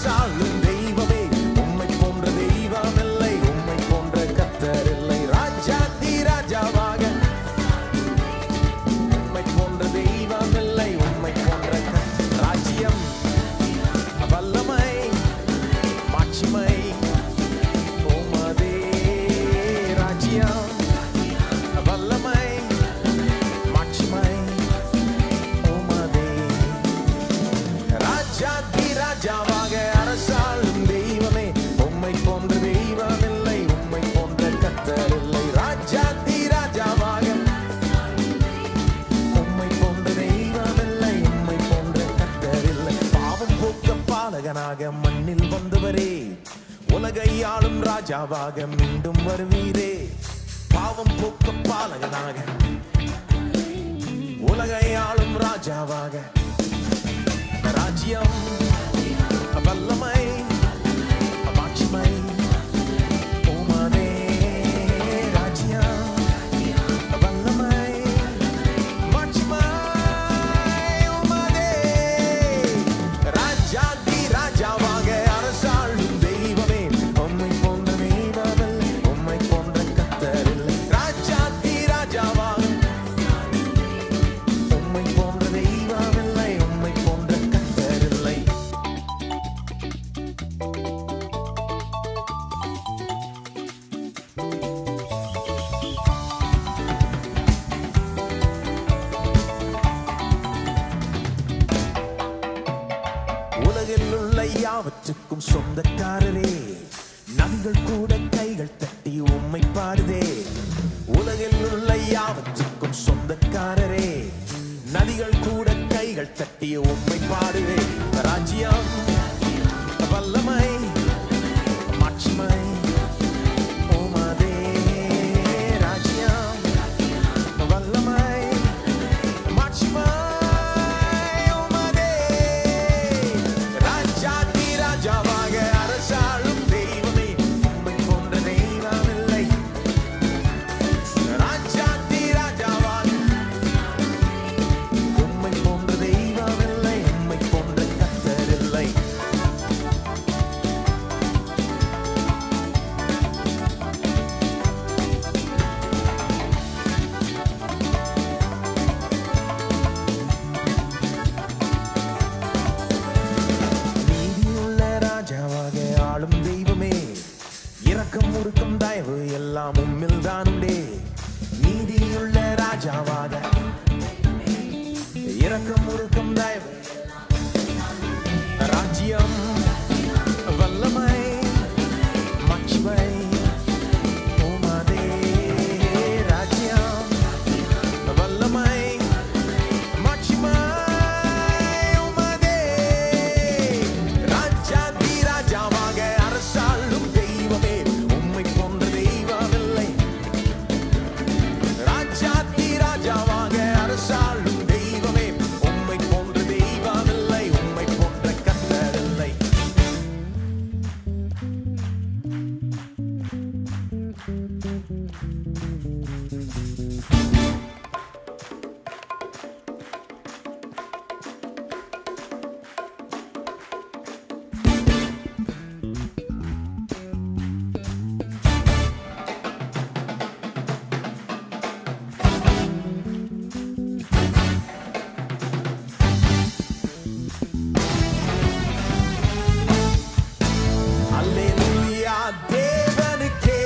அரசாளும் தெய்வமே, உம்மை போன்ற தெய்வம் இல்லை, உம்மை போன்ற கர்த்தர் இல்லை. ராஜாதி ராஜாவாக உம்மை போன்ற தெய்வம் இல்லை, உம்மை போன்ற ராஜ்யம் வல்லமை மாட்சிமை உமதே. ராஜ்யம் வல்லமை மாட்சிமை உமதே. ராஜாதி ராஜாவாக அரசாளும் தெய்வமே, உம்மை போன்ற தெய்வம் இல்லை, உம்மை போன்ற கர்த்தர் இல்லை. ராஜாதி ராஜாவாக உம்மை போன்ற தெய்வம் இல்லை, உம்மை போன்ற கர்த்தர் இல்லை. பாவம் போக்க பாலகனாக மண்ணில் வந்தவரே, உலகை ஆளும் ராஜாவாக மீண்டும் வருவீரே. பாவம் போக்க பாலகனாக உலகை ஆளும் ராஜாவாக. ராஜ்யம் வல்லமை மாட்சிமை உமதே. ராஜ்யம் வல்லமை மாட்சிமை உமதே. ராஜாதி ராஜாவாக அரசாளும் தெய்வமே, உம்மை போன்ற தெய்வமில்லை, உம்மை போன்ற கர்த்தர் இல்லை. ராஜாதி ராஜாவாக உம்மை போன்ற தெய்வமில்லை, உம்மை போன்ற கர்த்தர் இல்லை. உலகில் உள்ள யாவற்றுக்கும் சொந்தக்காரரே, நதிகள் கூட கைகள் தட்டி உம்மை பாடுதே. உலகில் உள்ள யாவற்றுக்கும் சொந்தக்காரரே, நதிகள் கூட கைகள் தட்டி உம்மை பாடுதே. ராஜ்யம் வல்லமை மாட்சிமை உமதே. ராஜ்யம் வல்லமை மாட்சிமை உமதே. ராஜாதி ராஜாவாக அரசாளும் தெய்வமே, உம்மை போன்ற தெய்வம் இல்லை. ராஜாதி ராஜாவாக உம்மை போன்ற தெய்வம் இல்லை, உம்மை போன்ற கர்த்தர் இல்லை. நீதியுள்ள ராஜாவாக ஆளும் தெய்வமே, இரக்கம் உருக்கம் தயவு எல்லாம் உம்மில் தானுண்டே. நீதியுள்ள ராஜாவாக இரக்கம் உருக்கம் தயவு. ராஜ்யம் வல்லமை மாட்சிமை உமதே. ராஜ்யம் வல்லமை மாட்சிமை உமதே. ராஜாதி ராஜாவாக அரசாளும் தெய்வமே, உம்மை போன்ற தெய்வம் இல்லை. ராஜாதி ராஜாவாக அரசாளும் தெய்வமே, உம்மை போன்ற தெய்வம் இல்லை, உம்மை போன்ற கர்த்தர் இல்லை. அல்லேலூயா தேவனுக்கே,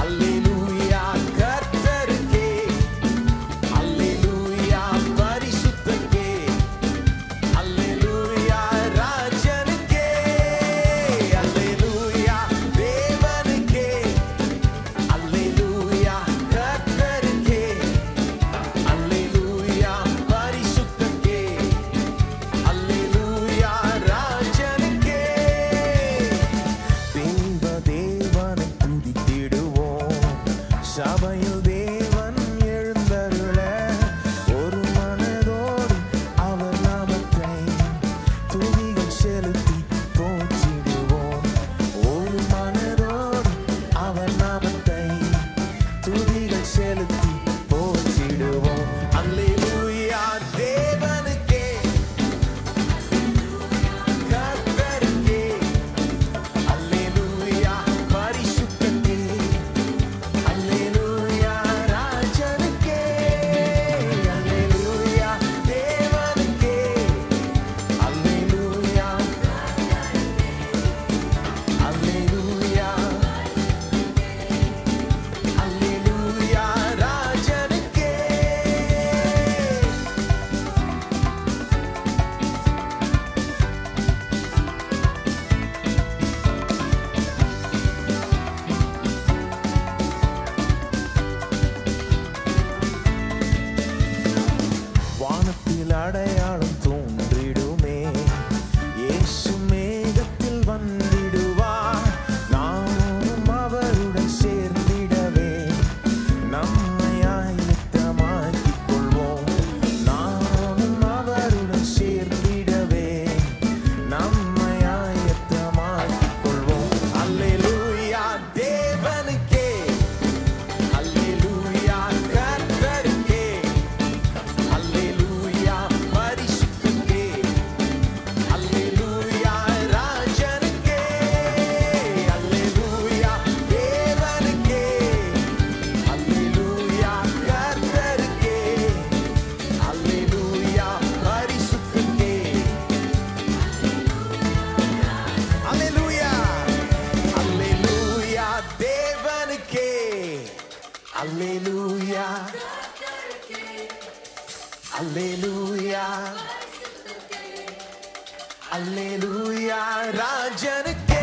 அல்லேலூயா கர்த்தருக்கே, அல்லேலூயா பரிசுத்தருக்கே, அல்லேலூயா ராஜனுக்கே. அல்லேலூயா தேவனுக்கே, அல்லேலூயா கர்த்தருக்கே, அல்லேலூயா பரிசுத்தருக்கே, அல்லேலூயா ராஜனுக்கே. தேவனை துதித்திடுவோம், சபையில் தேவன் எழுந்தருள, ஒரு மனதோடு அவர் நாமத்தை துதிகள் செலுத்தி போற்றிடுவோம். ஒரு மனதோடு அவர் நாமத்தை துதிகள் செலுத்தி போற்றிடுவோம். அல்லேலூயா தேவனுக்கே, கர்த்தருக்கே, அல்லேலூயா அல்லேலூயா அல்லேலூயா ராஜனுக்கே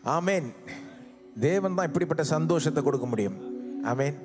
ஆமென். தேவன் தான் இப்படிப்பட்ட சந்தோஷத்தை கொடுக்க முடியும். ஆமென்.